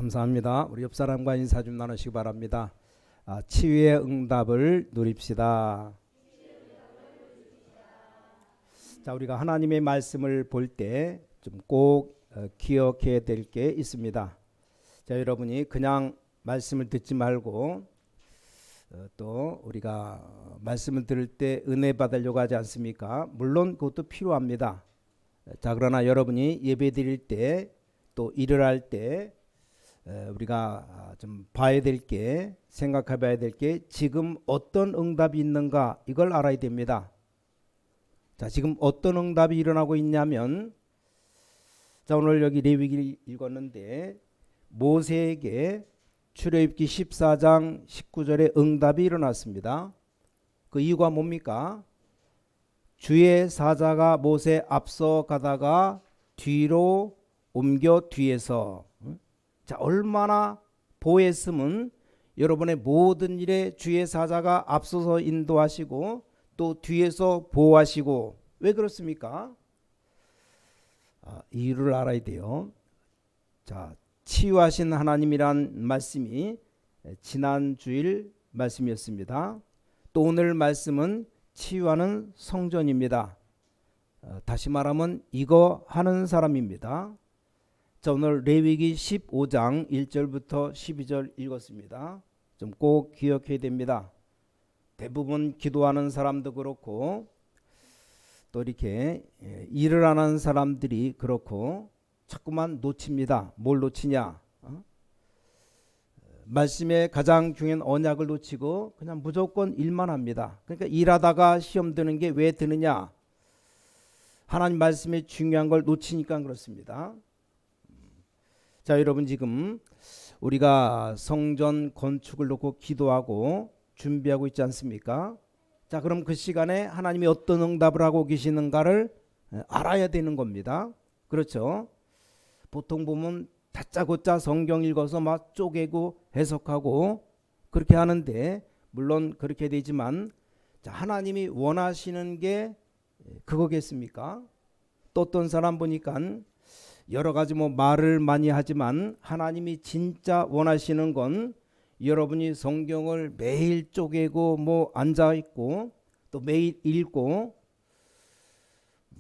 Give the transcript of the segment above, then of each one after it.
감사합니다. 우리 옆 사람과 인사 좀 나누시기 바랍니다. 치유의 응답을 누립시다. 자, 우리가 하나님의 말씀을 볼 때 좀 꼭 기억해야 될 게 있습니다. 자, 여러분이 그냥 말씀을 듣지 말고 또 우리가 말씀을 들을 때 은혜 받으려고 하지 않습니까? 물론 그것도 필요합니다. 자, 그러나 여러분이 예배 드릴 때 또 일을 할 때 우리가 좀 봐야 될 게, 생각해 봐야 될 게 지금 어떤 응답이 있는가, 이걸 알아야 됩니다. 자, 지금 어떤 응답이 일어나고 있냐면, 자, 오늘 여기 레위기를 읽었는데 모세에게 출애굽기 14장 19절에 응답이 일어났습니다. 그 이유가 뭡니까? 주의 사자가 모세 앞서 가다가 뒤로 옮겨 뒤에서, 자, 얼마나 보호했으면 여러분의 모든 일에 주의 사자가 앞서서 인도하시고 또 뒤에서 보호하시고. 왜 그렇습니까? 이유를 알아야 돼요. 자, 치유하신 하나님이란 말씀이 지난 주일 말씀이었습니다. 또 오늘 말씀은 치유하는 성전입니다. 다시 말하면 이거 하는 사람입니다. 자, 오늘 레위기 15장 1절부터 12절 읽었습니다. 좀 꼭 기억해야 됩니다. 대부분 기도하는 사람도 그렇고 또 이렇게 일을 하는 사람들이 그렇고 자꾸만 놓칩니다. 뭘 놓치냐? 말씀의 가장 중요한 언약을 놓치고 그냥 무조건 일만 합니다. 그러니까 일하다가 시험 드는 게 왜 드느냐? 하나님 말씀의 중요한 걸 놓치니까 그렇습니다. 자, 여러분, 지금 우리가 성전 건축을 놓고 기도하고 준비하고 있지 않습니까? 자, 그럼 그 시간에 하나님이 어떤 응답을 하고 계시는가를 알아야 되는 겁니다. 그렇죠? 보통 보면 다짜고짜 성경 읽어서 막 쪼개고 해석하고 그렇게 하는데, 물론 그렇게 되지만, 자, 하나님이 원하시는 게 그거겠습니까? 또 어떤 사람 보니까 여러 가지 말을 많이 하지만 하나님이 진짜 원하시는 건 여러분이 성경을 매일 쪼개고 앉아 있고 또 매일 읽고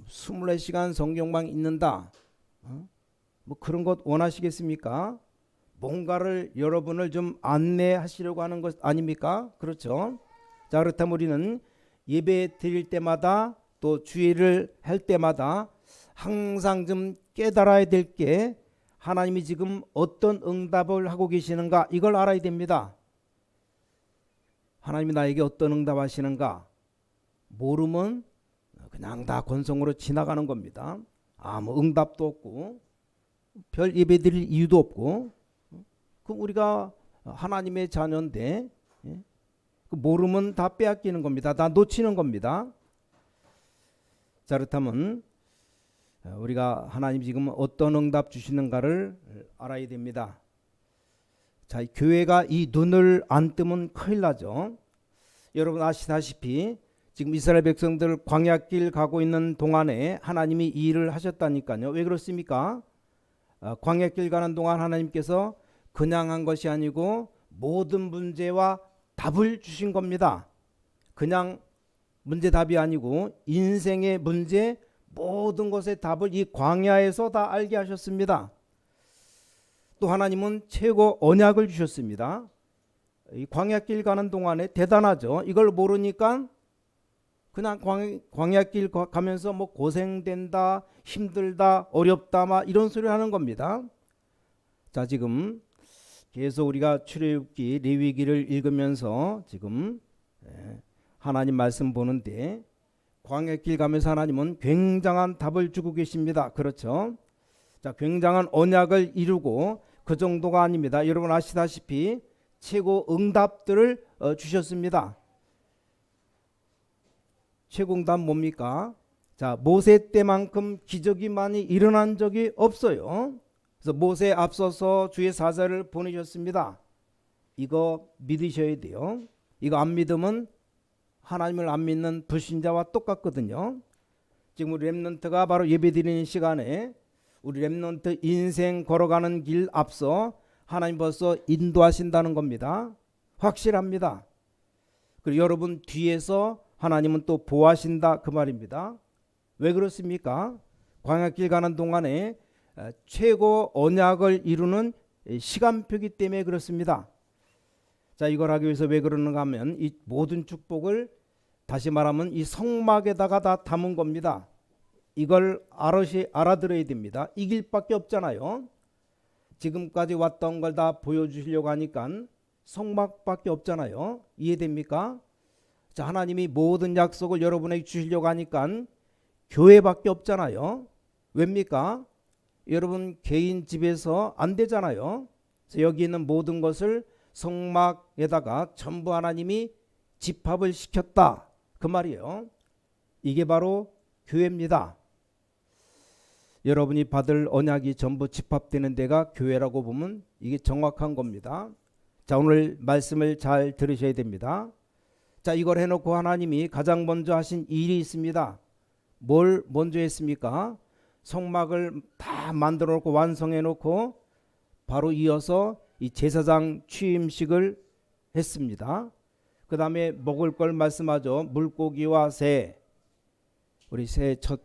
24시간 성경만 읽는다. 그런 것 원하시겠습니까? 뭔가를 여러분을 좀 안내하시려고 하는 것 아닙니까? 그렇죠? 자, 그렇다면 우리는 예배 드릴 때마다 또 주일을 할 때마다 항상 좀 깨달아야 될 게, 하나님이 지금 어떤 응답을 하고 계시는가, 이걸 알아야 됩니다. 하나님이 나에게 어떤 응답 하시는가 모르면 그냥 다 건성으로 지나가는 겁니다. 아무 응답도 없고 별 예배 드릴 이유도 없고, 그럼 우리가 하나님의 자녀인데 모르면 다 빼앗기는 겁니다. 다 놓치는 겁니다. 자, 그렇다면 우리가 하나님이 지금 어떤 응답 주시는가를 알아야 됩니다. 자, 교회가 이 눈을 안 뜨면 큰일 나죠. 여러분 아시다시피 지금 이스라엘 백성들 광야길 가고 있는 동안에 하나님이 이 일을 하셨다니까요. 왜 그렇습니까? 광야길 가는 동안 하나님께서 그냥 한 것이 아니고 모든 문제와 답을 주신 겁니다. 그냥 문제 답이 아니고 인생의 문제, 모든 것의 답을 이 광야에서 다 알게 하셨습니다. 또 하나님은 최고 언약을 주셨습니다. 이 광야길 가는 동안에 대단하죠. 이걸 모르니까 그냥 광야길 가면서 고생된다, 힘들다, 어렵다 막 이런 소리 하는 겁니다. 자, 지금 계속 우리가 출애굽기 레위기를 읽으면서 지금 하나님 말씀 보는데, 광야길 가면서 하나님은 굉장한 답을 주고 계십니다. 그렇죠? 자, 굉장한 언약을 이루고 그 정도가 아닙니다. 여러분 아시다시피 최고 응답들을 주셨습니다. 최고 응답 뭡니까? 자, 모세 때만큼 기적이 많이 일어난 적이 없어요. 그래서 모세에 앞서서 주의 사자를 보내셨습니다. 이거 믿으셔야 돼요. 이거 안 믿으면 하나님을 안 믿는 불신자와 똑같거든요. 지금 우리 렘넌트가 바로 예배드리는 시간에 우리 렘넌트 인생 걸어가는 길 앞서 하나님 벌써 인도하신다는 겁니다. 확실합니다. 그리고 여러분 뒤에서 하나님은 또 보호하신다 그 말입니다. 왜 그렇습니까? 광야길 가는 동안에 최고 언약을 이루는 시간표기 때문에 그렇습니다. 자, 이걸 하기 위해서 왜 그러는가 하면 이 모든 축복을 다시 말하면 이 성막에다가 다 담은 겁니다. 이걸 알아들어야 됩니다. 이 길밖에 없잖아요. 지금까지 왔던 걸 다 보여주시려고 하니까 성막밖에 없잖아요. 이해됩니까? 자, 하나님이 모든 약속을 여러분에게 주시려고 하니까 교회밖에 없잖아요. 왜입니까? 여러분 개인 집에서 안 되잖아요. 그래서 여기 있는 모든 것을 성막에다가 전부 하나님이 집합을 시켰다 그 말이에요. 이게 바로 교회입니다. 여러분이 받을 언약이 전부 집합되는 데가 교회라고 보면 이게 정확한 겁니다. 자, 오늘 말씀을 잘 들으셔야 됩니다. 자, 이걸 해놓고 하나님이 가장 먼저 하신 일이 있습니다. 뭘 먼저 했습니까? 성막을 다 만들어 놓고 완성해 놓고 바로 이어서 이 제사장 취임식을 했습니다. 그 다음에 먹을 걸 말씀하죠. 물고기와 새. 우리 새 첫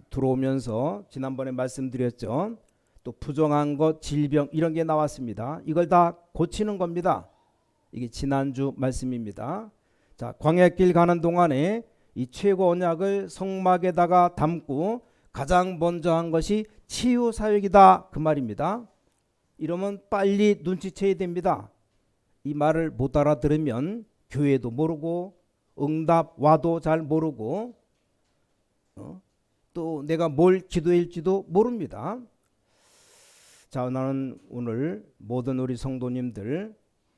들어오면서 지난번에 말씀드렸죠. 또 부정한 것, 질병 이런 게 나왔습니다. 이걸 다 고치는 겁니다. 이게 지난주 말씀입니다. 자, 광야길 가는 동안에 이 최고 언약을 성막에다가 담고 가장 먼저 한 것이 치유 사역이다 그 말입니다. 이러면 빨리 눈치채야 됩니다. 이 말을 못 알아들으면 교회도 모르고 응답 와도 잘 모르고 또 내가 뭘 기도할지도 모릅니다. 자, 나는 오늘 모든 우리 성도님들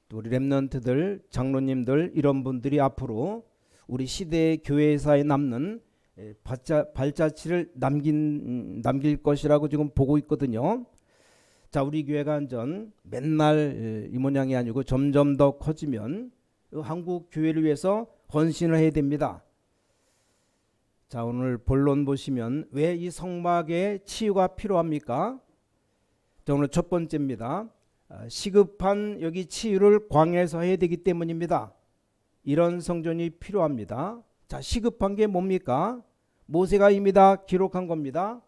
또 우리 렘넌트들 장로님들 이런 분들이 앞으로 우리 시대의 교회사에 남는 발자취를 남길 것이라고 지금 보고 있거든요. 자, 우리 교회가 완전 맨날 이 모양이 아니고 점점 더 커지면 한국 교회를 위해서 헌신을 해야 됩니다. 자, 오늘 본론 보시면 왜 이 성막에 치유가 필요합니까? 자, 오늘 첫 번째입니다. 시급한 여기 치유를 광야에서 해야 되기 때문입니다. 이런 성전이 필요합니다. 자, 시급한 게 뭡니까? 모세가 이미 다 기록한 겁니다.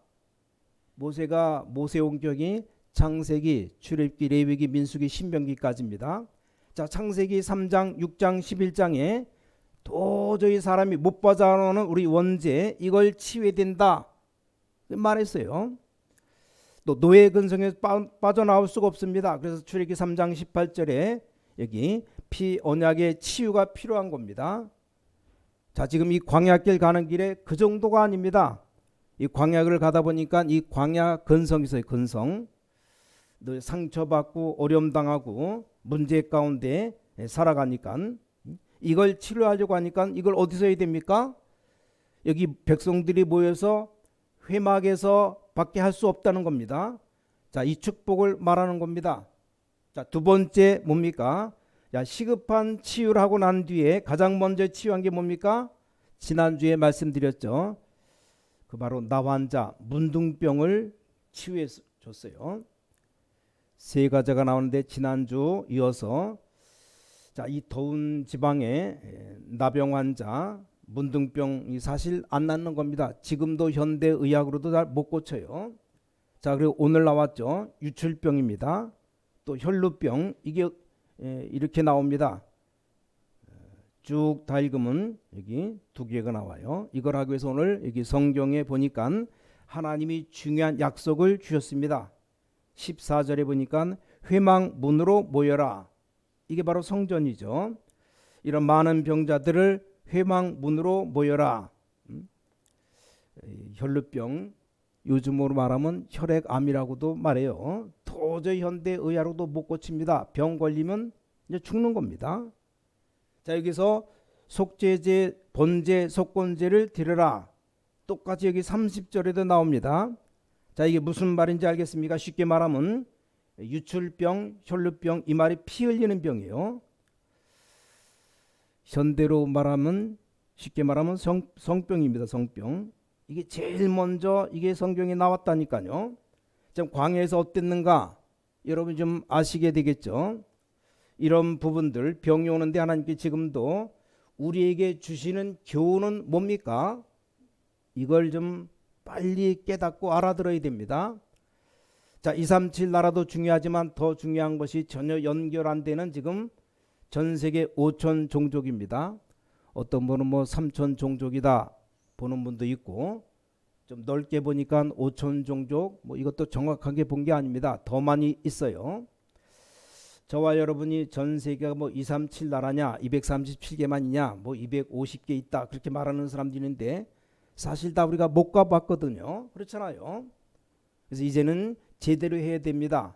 모세가 모세오경이 창세기, 출애굽기, 레위기, 민수기, 신명기까지입니다. 자, 창세기 3장, 6장, 11장에 도저히 사람이 못 빠져나오는 우리 원죄 이걸 치유해야 된다 말했어요. 또 노예 근성에서 빠져나올 수가 없습니다. 그래서 출애굽기 3장 18절에 여기 피 언약의 치유가 필요한 겁니다. 자, 지금 이 광야길 가는 길에 그 정도가 아닙니다. 이 광야를 가다 보니까 이 광야 근성이 있어요. 근성. 늘 상처받고 어려움 당하고 문제 가운데 살아가니까 이걸 치료하려고 하니까 이걸 어디서 해야 됩니까? 여기 백성들이 모여서 회막에서 밖에 할 수 없다는 겁니다. 자, 이 축복을 말하는 겁니다. 자, 두 번째 뭡니까? 자, 시급한 치유를 하고 난 뒤에 가장 먼저 치유한 게 뭡니까? 지난주에 말씀드렸죠. 그 바로 나환자 문둥병을 치유해 줬어요. 세 가지가 나오는데 지난주 이어서 자, 이 더운 지방에 나병 환자 문둥병이 사실 안 낫는 겁니다. 지금도 현대 의학으로도 잘 못 고쳐요. 자, 그리고 오늘 나왔죠. 유출병입니다. 또 혈루병 이게 이렇게 나옵니다. 쭉 다 읽으면 여기 두 개가 나와요. 이걸 하기 위해서 오늘 여기 성경에 보니까 하나님이 중요한 약속을 주셨습니다. 14절에 보니까 회막 문으로 모여라. 이게 바로 성전이죠. 이런 많은 병자들을 회막 문으로 모여라. 혈루병 요즘으로 말하면 혈액암이라고도 말해요. 도저히 현대 의학으로도 못 고칩니다. 병 걸리면 이제 죽는 겁니다. 자, 여기서 속죄제, 번제, 속건제를 드려라. 똑같이 여기 30절에도 나옵니다. 자, 이게 무슨 말인지 알겠습니까? 쉽게 말하면 유출병, 혈루병 이 말이 피 흘리는 병이에요. 현대로 말하면 쉽게 말하면 성병입니다. 성병. 이게 제일 먼저 이게 성경에 나왔다니까요. 지금 광야에서 어땠는가? 여러분 좀 아시게 되겠죠. 이런 부분들 병이 오는데 하나님께 지금도 우리에게 주시는 교훈은 뭡니까? 이걸 좀 빨리 깨닫고 알아들어야 됩니다. 자, 237 나라도 중요하지만 더 중요한 것이 전혀 연결 안 되는 지금 전 세계 5천 종족입니다. 어떤 분은 뭐 3천 종족이다 보는 분도 있고, 좀 넓게 보니까 5천 종족, 뭐 이것도 정확하게 본 게 아닙니다. 더 많이 있어요. 저와 여러분이 전 세계가 뭐 237 나라냐, 237개만이냐, 뭐 250개 있다 그렇게 말하는 사람들이 있는데 사실 다 우리가 못 가봤거든요. 그렇잖아요. 그래서 이제는 제대로 해야 됩니다.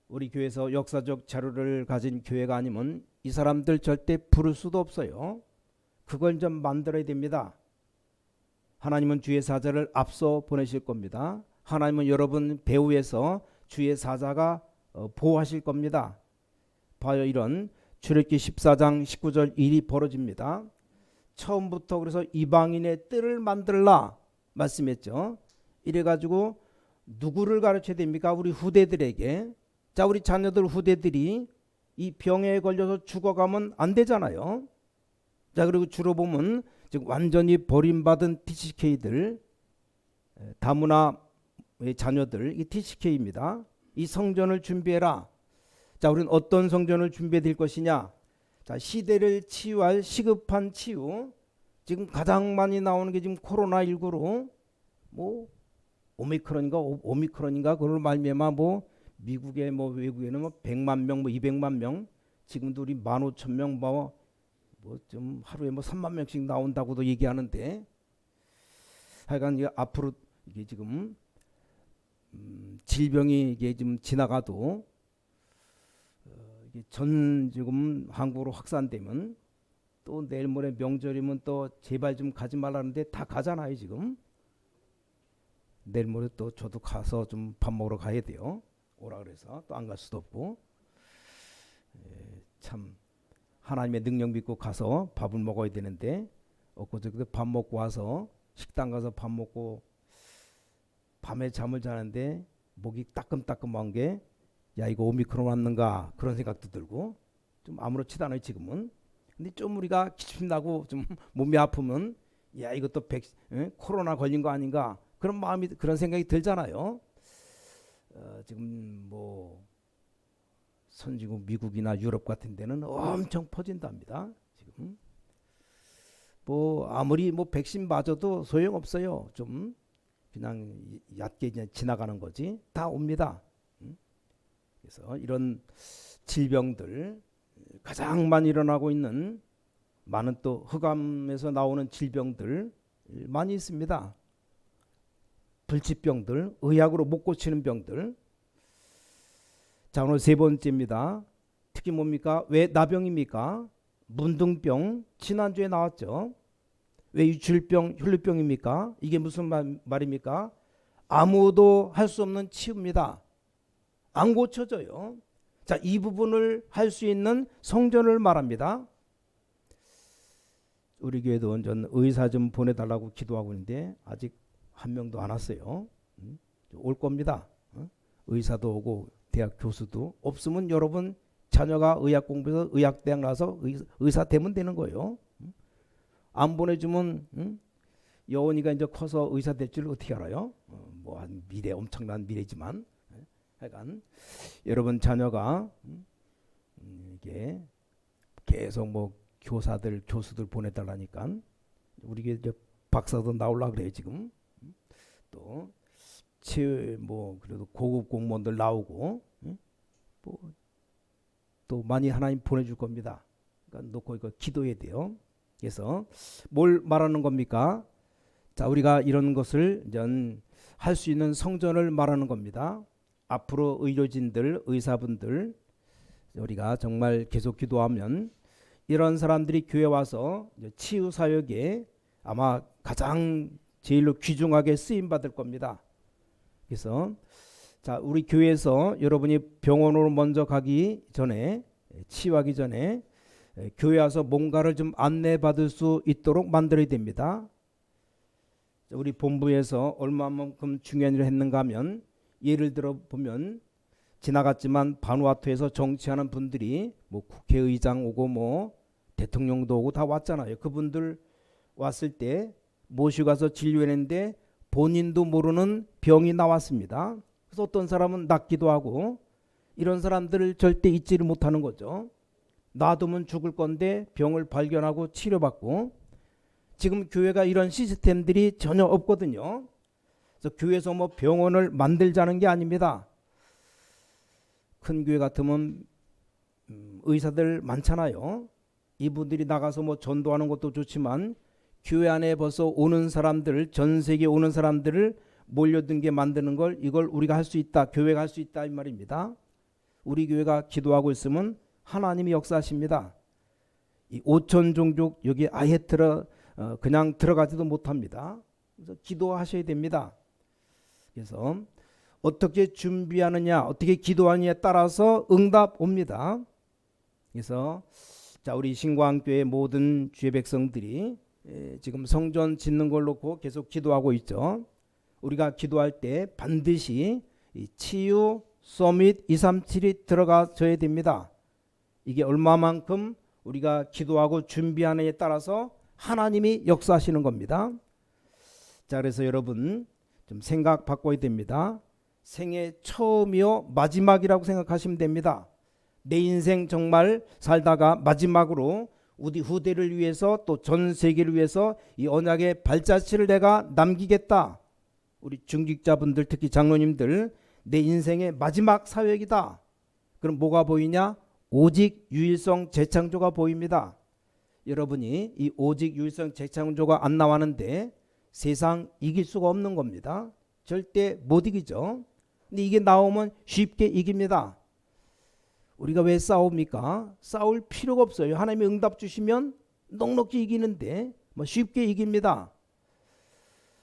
우리 교회에서 역사적 자료를 가진 교회가 아니면 이 사람들 절대 부를 수도 없어요. 그걸 좀 만들어야 됩니다. 하나님은 주의 사자를 앞서 보내실 겁니다. 하나님은 여러분 배후에서 주의 사자가 보호하실 겁니다. 봐요, 이런 출애굽기 14장 19절 일이 벌어집니다. 처음부터 그래서 이방인의 뜰을 만들라 말씀했죠. 이래가지고 누구를 가르쳐야 됩니까? 우리 후대들에게. 자, 우리 자녀들 후대들이 이 병에 걸려서 죽어가면 안 되잖아요. 자, 그리고 주로 보면 지금 완전히 버림받은 TCK들, 다문화의 자녀들, 이 TCK입니다. 이 성전을 준비해라. 자, 우리는 어떤 성전을 준비해야 될 것이냐? 자, 시대를 치유할 시급한 치유. 지금 가장 많이 나오는 게 지금 코로나19로 뭐 오미크론인가 그걸 말미암아 뭐 미국의 뭐 외국에는 뭐 100만 명, 뭐 200만 명, 지금도 우리 15,000명 뭐 좀 하루에 뭐 3만 명씩 나온다고도 얘기하는데, 하여간 이게 앞으로 이게 지금 질병이 이게 좀 지나가도 이게 전 지금 한국으로 확산되면 또 내일 모레 명절이면 또 제발 좀 가지 말라는데 다 가잖아요. 지금 내일 모레 또 저도 가서 좀 밥 먹으러 가야 돼요. 오라 그래서 또 안 갈 수도 없고, 참 하나님의 능력 믿고 가서 밥을 먹어야 되는데 엊그저께 밥 먹고 와서 식당 가서 밥 먹고 밤에 잠을 자는데 목이 따끔따끔한 게, 야 이거 오미크론 왔는가 그런 생각도 들고 좀 아무렇지도 않아요 지금은. 근데 좀 우리가 기침 나고 좀 몸이 아프면 야 이것도 코로나 걸린 거 아닌가 그런 마음이, 그런 생각이 들잖아요. 지금 뭐 선진국 미국이나 유럽 같은 데는 엄청 퍼진답니다. 지금 뭐 아무리 뭐 백신 맞아도 소용없어요. 좀 그냥 얕게 그냥 지나가는 거지 다 옵니다. 그래서 이런 질병들, 가장 많이 일어나고 있는 많은 또 흑암에서 나오는 질병들 많이 있습니다. 불치병들, 의학으로 못 고치는 병들. 자, 오늘 세 번째입니다. 특히 뭡니까? 왜 나병입니까? 문둥병, 지난주에 나왔죠. 왜 유출병, 혈루병입니까? 이게 무슨 말입니까? 아무도 할 수 없는 치유입니다. 안 고쳐져요. 자, 이 부분을 할 수 있는 성전을 말합니다. 우리 교회도 완전 의사 좀 보내달라고 기도하고 있는데 아직 한 명도 안 왔어요. 올 겁니다. 의사도 오고 대학 교수도. 없으면 여러분 자녀가 의학 공부해서 의학대학 나와서 의사 되면 되는 거예요. 안 보내주면 여원이가 이제 커서 의사 될 줄 어떻게 알아요? 뭐 한 미래, 엄청난 미래지만 하여간 여러분 자녀가 이게 계속 뭐 교사들 교수들 보내달라니까 우리 이제 박사도 나올라 그래요 지금. 또 뭐 그래도 고급 공무원들 나오고 뭐 또 많이 하나님 보내줄 겁니다. 그러니까 놓고 이거 기도해야 돼요. 그래서 뭘 말하는 겁니까? 자, 우리가 이런 것을 할 수 있는 성전을 말하는 겁니다. 앞으로 의료진들, 의사분들 우리가 정말 계속 기도하면 이런 사람들이 교회 와서 치유 사역에 아마 가장 제일로 귀중하게 쓰임 받을 겁니다. 그래서 자, 우리 교회에서 여러분이 병원으로 먼저 가기 전에, 치유하기 전에 교회 와서 뭔가를 좀 안내받을 수 있도록 만들어야 됩니다. 우리 본부에서 얼마만큼 중요한 일을 했는가 하면, 예를 들어 보면 지나갔지만 바누아투에서 정치하는 분들이 뭐 국회의장 오고 뭐 대통령도 오고 다 왔잖아요. 그분들 왔을 때 모시고 가서 진료했는데 본인도 모르는 병이 나왔습니다. 그래서 어떤 사람은 낫기도 하고, 이런 사람들을 절대 잊지를 못하는 거죠. 놔두면 죽을 건데 병을 발견하고 치료받고. 지금 교회가 이런 시스템들이 전혀 없거든요. 그래서 교회에서 뭐 병원을 만들자는 게 아닙니다. 큰 교회 같으면 의사들 많잖아요. 이분들이 나가서 뭐 전도하는 것도 좋지만 교회 안에 벌써 오는 사람들, 전 세계 오는 사람들을 몰려든 게 만드는 걸, 이걸 우리가 할 수 있다, 교회가 할 수 있다 이 말입니다. 우리 교회가 기도하고 있으면 하나님이 역사하십니다. 이 5천 종족 여기 아예 그냥 들어가지도 못합니다. 그래서 기도하셔야 됩니다. 그래서 어떻게 준비하느냐, 어떻게 기도하느냐에 따라서 응답 옵니다. 그래서 자, 우리 신광교회 모든 주의 백성들이 지금 성전 짓는 걸 놓고 계속 기도하고 있죠. 우리가 기도할 때 반드시 이 치유 서밋 237이 들어가줘야 됩니다. 이게 얼마만큼 우리가 기도하고 준비하느냐에 따라서 하나님이 역사하시는 겁니다. 자, 그래서 여러분 좀 생각 바꿔야 됩니다. 생애 처음이요 마지막이라고 생각하시면 됩니다. 내 인생 정말 살다가 마지막으로 우리 후대를 위해서 또 전 세계를 위해서 이 언약의 발자취를 내가 남기겠다. 우리 중직자분들, 특히 장로님들, 내 인생의 마지막 사역이다. 그럼 뭐가 보이냐? 오직 유일성 재창조가 보입니다. 여러분이 이 오직 유일성 재창조가 안 나왔는데 세상 이길 수가 없는 겁니다. 절대 못 이기죠. 근데 이게 나오면 쉽게 이깁니다. 우리가 왜 싸웁니까? 싸울 필요가 없어요. 하나님이 응답 주시면 넉넉히 이기는데 뭐 쉽게 이깁니다.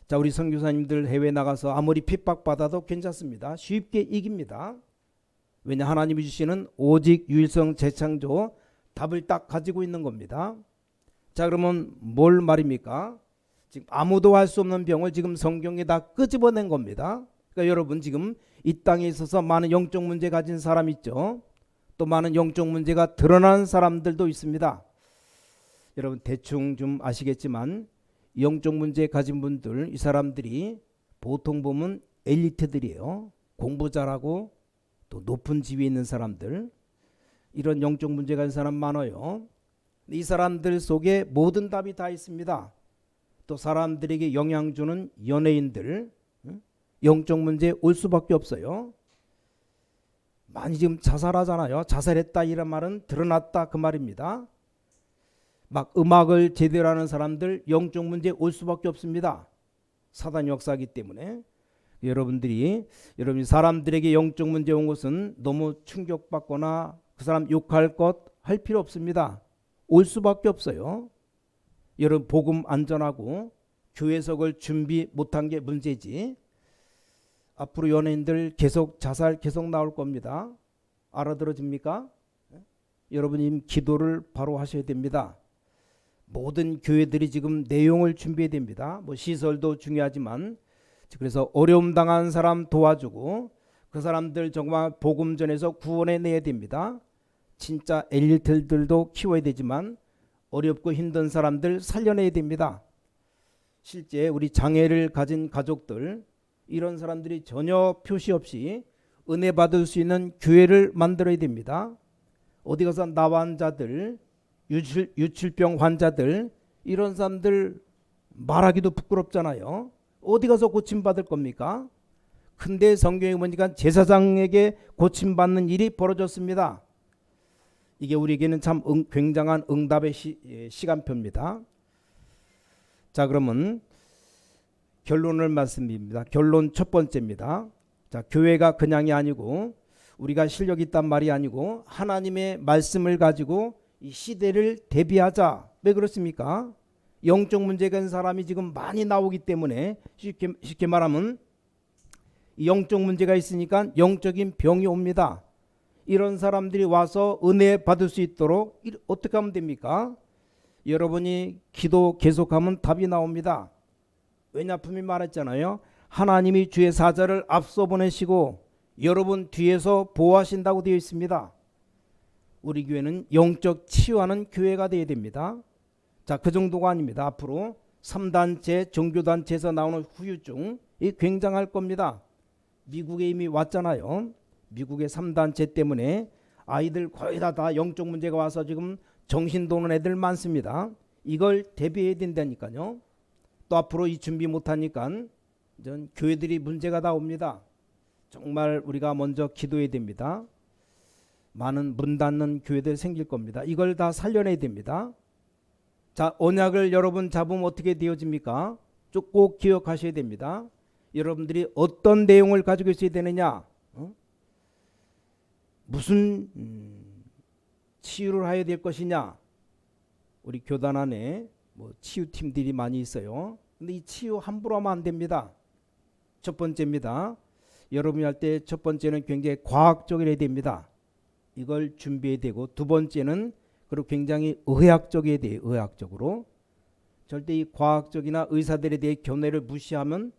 자, 우리 선교사님들 해외 나가서 아무리 핍박받아도 괜찮습니다. 쉽게 이깁니다. 왜냐, 하나님이 주시는 오직 유일성 재창조 답을 딱 가지고 있는 겁니다. 자, 그러면 뭘 말입니까? 지금 아무도 할 수 없는 병을 지금 성경에 다 끄집어낸 겁니다. 그러니까 여러분 지금 이 땅에 있어서 많은 영적 문제 가진 사람 있죠. 또 많은 영적 문제가 드러나는 사람들도 있습니다. 여러분 대충 좀 아시겠지만 영적 문제 가진 분들, 이 사람들이 보통 보면 엘리트들이에요. 공부 잘하고 또 높은 지위에 있는 사람들, 이런 영적 문제 가진 사람 많아요. 이 사람들 속에 모든 답이 다 있습니다. 또 사람들에게 영향 주는 연예인들, 영적 문제 올 수밖에 없어요. 많이 지금 자살하잖아요. 자살했다 이런 말은 드러났다 그 말입니다. 막 음악을 제대로 하는 사람들 영적 문제 올 수밖에 없습니다. 사단 역사이기 때문에. 여러분이 사람들에게 영적 문제 온 것은 너무 충격받거나 그 사람 욕할 것 할 필요 없습니다. 올 수밖에 없어요. 여러분 복음 안전하고 교회석을 준비 못한 게 문제지. 앞으로 연예인들 계속 자살 계속 나올 겁니다. 알아들어집니까? 여러분이 기도를 바로 하셔야 됩니다. 모든 교회들이 지금 내용을 준비해야 됩니다. 뭐 시설도 중요하지만, 그래서 어려움 당한 사람 도와주고 그 사람들 정말 복음 전해서 구원해 내야 됩니다. 진짜 엘리트들도 키워야 되지만 어렵고 힘든 사람들 살려내야 됩니다. 실제 우리 장애를 가진 가족들, 이런 사람들이 전혀 표시 없이 은혜 받을 수 있는 교회를 만들어야 됩니다. 어디 가서 나환자들, 유출병 환자들, 이런 사람들 말하기도 부끄럽잖아요. 어디 가서 고침받을 겁니까? 근데 성경에 보니까 제사장에게 고침받는 일이 벌어졌습니다. 이게 우리에게는 참 굉장한 응답의 시간표입니다. 자, 그러면 결론을 말씀드립니다. 결론 첫 번째입니다. 자, 교회가 그냥이 아니고 우리가 실력이 있단 말이 아니고 하나님의 말씀을 가지고 이 시대를 대비하자. 왜 그렇습니까? 영적 문제가 있는 사람이 지금 많이 나오기 때문에 쉽게 말하면 영적 문제가 있으니까 영적인 병이 옵니다. 이런 사람들이 와서 은혜 받을 수 있도록 어떻게 하면 됩니까? 여러분이 기도 계속하면 답이 나옵니다. 왜냐, 분명히 말했잖아요. 하나님이 주의 사자를 앞서 보내시고 여러분 뒤에서 보호하신다고 되어 있습니다. 우리 교회는 영적 치유하는 교회가 되어야 됩니다. 자, 그 정도가 아닙니다. 앞으로 3단체 종교단체에서 나오는 후유증이 굉장할 겁니다. 미국에 이미 왔잖아요. 미국의 3단체 때문에 아이들 거의 다 영적 문제가 와서 지금 정신 도는 애들 많습니다. 이걸 대비해야 된다니까요. 또 앞으로 이 준비 못하니까 교회들이 문제가 다 옵니다. 정말 우리가 먼저 기도해야 됩니다. 많은 문 닫는 교회들 생길 겁니다. 이걸 다 살려내야 됩니다. 자, 언약을 여러분 잡으면 어떻게 되어집니까? 꼭 기억하셔야 됩니다. 여러분들이 어떤 내용을 가지고 있어야 되느냐? 무슨 치유를 해야 될 것이냐? 우리 교단 안에 치유팀들이 많이 있어요. 근데 이 치유 함부로 하면 안 됩니다. 첫 번째입니다. 여러분이 할 때 첫 번째는 굉장히 과학적이어야 됩니다. 이걸 준비해야 되고, 두 번째는 그리고 굉장히 의학적이어야 돼요. 의학적으로. 절대 이 과학적이나 의사들에 대해 견해를 무시하면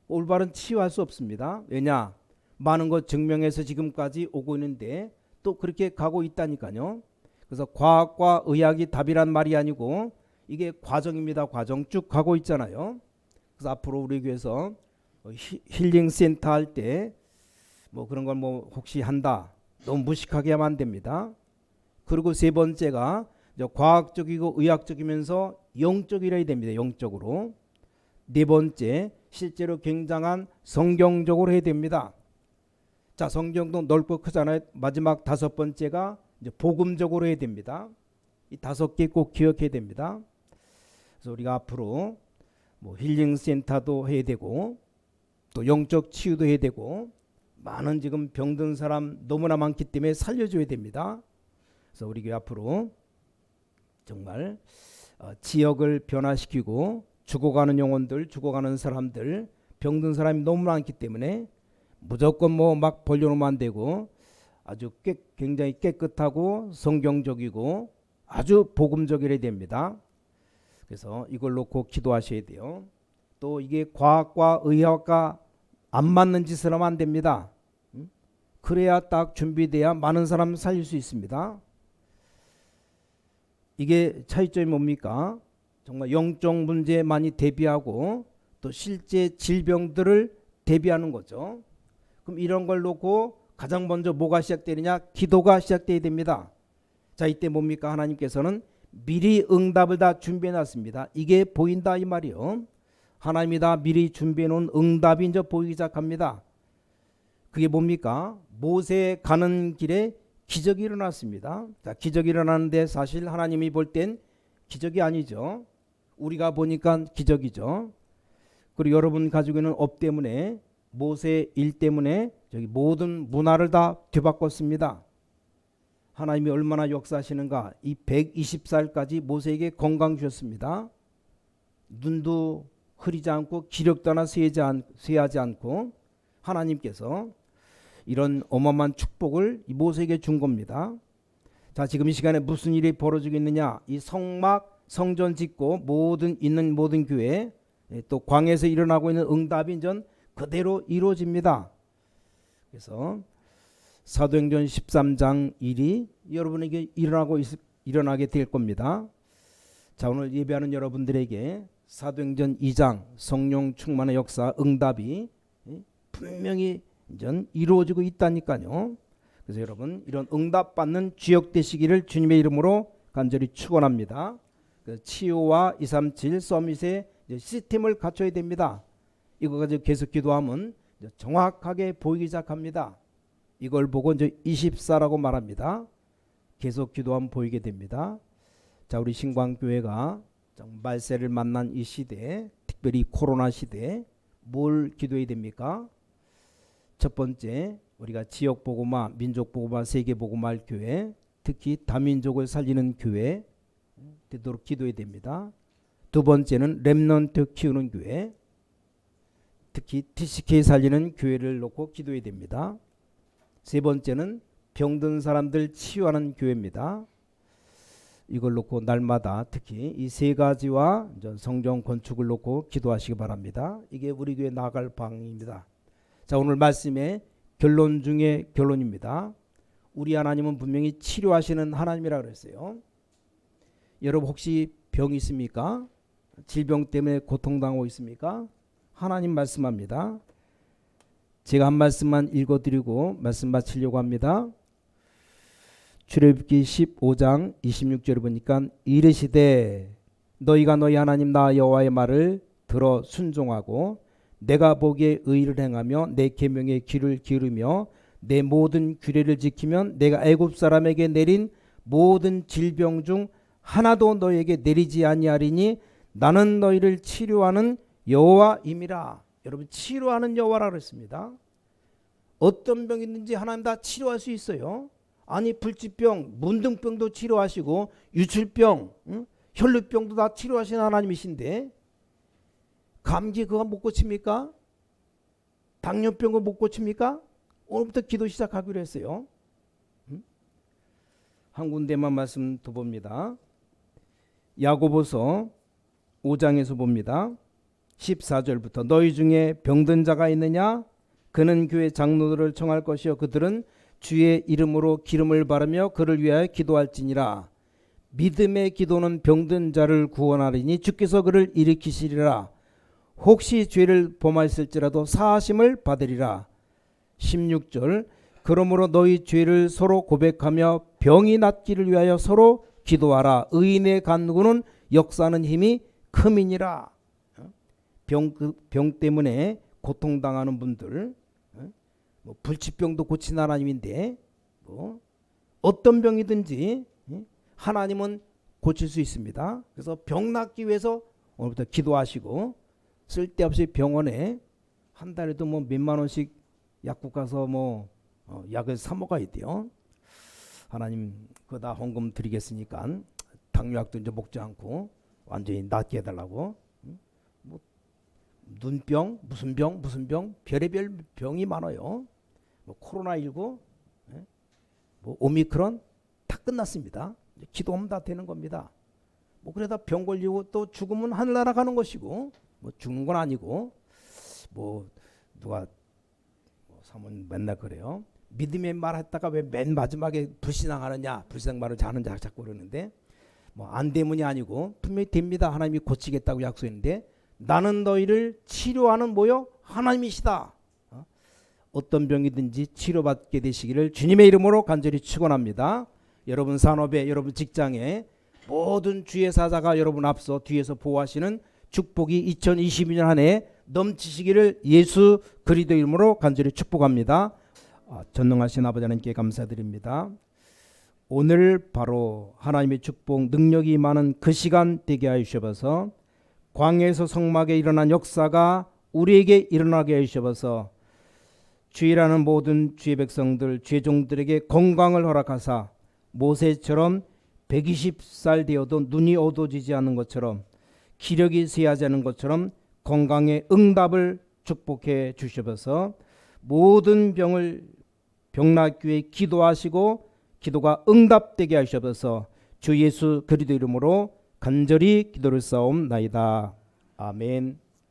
올바른 치유할 수 없습니다. 왜냐? 많은 것 증명해서 지금까지 오고 있는데 또 그렇게 가고 있다니까요. 그래서 과학과 의학이 답이란 말이 아니고 이게 과정입니다. 과정 쭉 가고 있잖아요. 그래서 앞으로 우리 교회에서 힐링 센터 할 때 그런 걸 혹시 한다, 너무 무식하게 하면 안 됩니다. 그리고 세 번째가 과학적이고 의학적이면서 영적이라야 됩니다. 영적으로. 네 번째, 실제로 굉장한 성경적으로 해야 됩니다. 자, 성경도 넓고 크잖아요. 마지막 다섯 번째가 이제 복음적으로 해야 됩니다. 이 다섯 개 꼭 기억해야 됩니다. 그래서 우리가 앞으로 힐링 센터도 해야 되고 또 영적 치유도 해야 되고, 많은 지금 병든 사람 너무나 많기 때문에 살려줘야 됩니다. 그래서 우리 교회 앞으로 정말 지역을 변화시키고 죽어가는 영혼들, 죽어가는 사람들, 병든 사람이 너무 많기 때문에 무조건 막 벌려놓으면 안 되고 아주 굉장히 깨끗하고 성경적이고 아주 복음적이어야 됩니다. 그래서 이걸 놓고 기도하셔야 돼요. 또 이게 과학과 의학과 안 맞는 짓을 하면 안 됩니다. 그래야 딱 준비돼야 많은 사람 살릴 수 있습니다. 이게 차이점이 뭡니까? 정말 영적 문제 많이 대비하고 또 실제 질병들을 대비하는 거죠. 그럼 이런 걸 놓고 가장 먼저 뭐가 시작되느냐? 기도가 시작돼야 됩니다. 자, 이때 뭡니까? 하나님께서는 미리 응답을 다 준비해 놨습니다. 이게 보인다 이 말이요. 하나님이 다 미리 준비해 놓은 응답이 이제 보이기 시작합니다. 그게 뭡니까? 모세 가는 길에 기적이 일어났습니다. 자, 기적이 일어나는데 사실 하나님이 볼 땐 기적이 아니죠. 우리가 보니까 기적이죠. 그리고 여러분 가지고 있는 업 때문에, 모세 일 때문에 저기 모든 문화를 다 뒤바꿨습니다. 하나님이 얼마나 역사하시는가. 이 120살까지 모세에게 건강 주셨습니다. 눈도 흐리지 않고 기력도 하나 쇠하지 않고 하나님께서 이런 어마어마한 축복을 이 모세에게 준 겁니다. 자, 지금 이 시간에 무슨 일이 벌어지고 있느냐? 이 성막 성전 짓고 있는 모든 교회, 또 광야에서 일어나고 있는 응답이 전 그대로 이루어집니다. 그래서 사도행전 13장 1이 여러분에게 일어나게 될 겁니다. 자, 오늘 예배하는 여러분들에게 사도행전 2장 성령 충만의 역사 응답이 분명히 전 이루어지고 있다니까요. 그래서 여러분 이런 응답 받는 주역 되시기를 주님의 이름으로 간절히 축원합니다. 치유와 237 서밋의 시스템을 갖춰야 됩니다. 이거 가지고 계속 기도하면 정확하게 보이기 시작합니다. 이걸 보고 이제 24라고 말합니다. 계속 기도하면 보이게 됩니다. 자, 우리 신광교회가 말세를 만난 이 시대에, 특별히 코로나 시대에 뭘 기도해야 됩니까? 첫 번째, 우리가 지역복음화, 민족복음화, 세계복음화 교회, 특히 다민족을 살리는 교회 되도록 기도해야 됩니다. 두 번째는 렘넌트 키우는 교회, 특히 TCK 살리는 교회를 놓고 기도해야 됩니다. 세 번째는 병든 사람들 치유하는 교회입니다. 이걸 놓고 날마다 특히 이 세 가지와 성전 건축을 놓고 기도하시기 바랍니다. 이게 우리 교회 나갈 방입니다. 자, 오늘 말씀에 결론 중에 결론입니다. 우리 하나님은 분명히 치료하시는 하나님이라 그랬어요. 여러분 혹시 병 있습니까? 질병 때문에 고통당하고 있습니까? 하나님 말씀합니다. 제가 한 말씀만 읽어드리고 말씀 마치려고 합니다. 출애굽기 15장 26절을 보니까 이르시되 너희가 너희 하나님 나 여호와의 말을 들어 순종하고 내가 보기에 의를 행하며 내 계명에 귀를 기울이며 내 모든 규례를 지키면 내가 애굽 사람에게 내린 모든 질병 중 하나도 너희에게 내리지 아니하리니 나는 너희를 치료하는 여호와임이라. 여러분 치료하는 여호와라 그랬습니다. 어떤 병이든지 하나님 다 치료할 수 있어요. 아니 불치병, 문둥병도 치료하시고 유출병, 혈루병도 다 치료하시는 하나님이신데 감기 그거 못 고칩니까? 당뇨병 못 고칩니까? 오늘부터 기도 시작하기로 했어요. 한 군데만 말씀 더 봅니다. 야고보서 5장에서 봅니다. 14절부터 너희 중에 병든 자가 있느냐? 그는 교회 장로들을 청할 것이요 그들은 주의 이름으로 기름을 바르며 그를 위하여 기도할지니라. 믿음의 기도는 병든 자를 구원하리니 주께서 그를 일으키시리라. 혹시 죄를 범하였을지라도 사하심을 받으리라. 16절 그러므로 너희 죄를 서로 고백하며 병이 낫기를 위하여 서로 기도하라. 의인의 간구는 역사하는 힘이 큼이니라. 병 때문에 고통당하는 분들, 뭐 불치병도 고친 하나님인데 뭐 어떤 병이든지 하나님은 고칠 수 있습니다. 그래서 병 낫기 위해서 오늘부터 기도하시고 쓸데없이 병원에 한 달에도 뭐 몇만 원씩 약국 가서 뭐 약을 사 먹어야 돼요. 하나님 그거 다 헌금 드리겠으니까 당뇨약도 이제 먹지 않고 완전히 낫게 해달라고. 뭐 눈병 무슨 병 별의별 병이 많아요. 뭐 코로나19 뭐 오미크론 다 끝났습니다. 기도하면 다 되는 겁니다. 뭐 그러다 병 걸리고 또 죽으면 하늘나라 가는 것이고 뭐 죽는 건 아니고 뭐 누가 사모님 맨날 그래요. 믿음의 말 했다가 왜 맨 마지막에 불신앙하느냐 불신앙 말을 하는 자 자꾸 그러는데 뭐 안 되문이 아니고 분명히 됩니다. 하나님이 고치겠다고 약속했는데 나는 너희를 치료하는 뭐요? 하나님이시다. 어떤 병이든지 치료받게 되시기를 주님의 이름으로 간절히 축원합니다. 여러분 산업에 여러분 직장에 모든 주의 사자가 여러분 앞서 뒤에서 보호하시는 축복이 2022년 한 해 넘치시기를 예수 그리스도 이름으로 간절히 축복합니다. 전능하신 아버지 하나님께 감사드립니다. 오늘 바로 하나님의 축복 능력이 많은 그 시간 되게 하여 주셔서 광야에서 성막에 일어난 역사가 우리에게 일어나게 하여 주셔서 주의라는 모든 주의 백성들 주의 종들에게 건강을 허락하사 모세처럼 120살 되어도 눈이 어두워지지 않는 것처럼 기력이 쇠하지 않은 것처럼 건강의 응답을 축복해 주셔서 모든 병을 병낫기 위해 기도하시고 기도가 응답되게 하셔서 주 예수 그리스도 이름으로 간절히 기도를 쌓옵나이다. 아멘.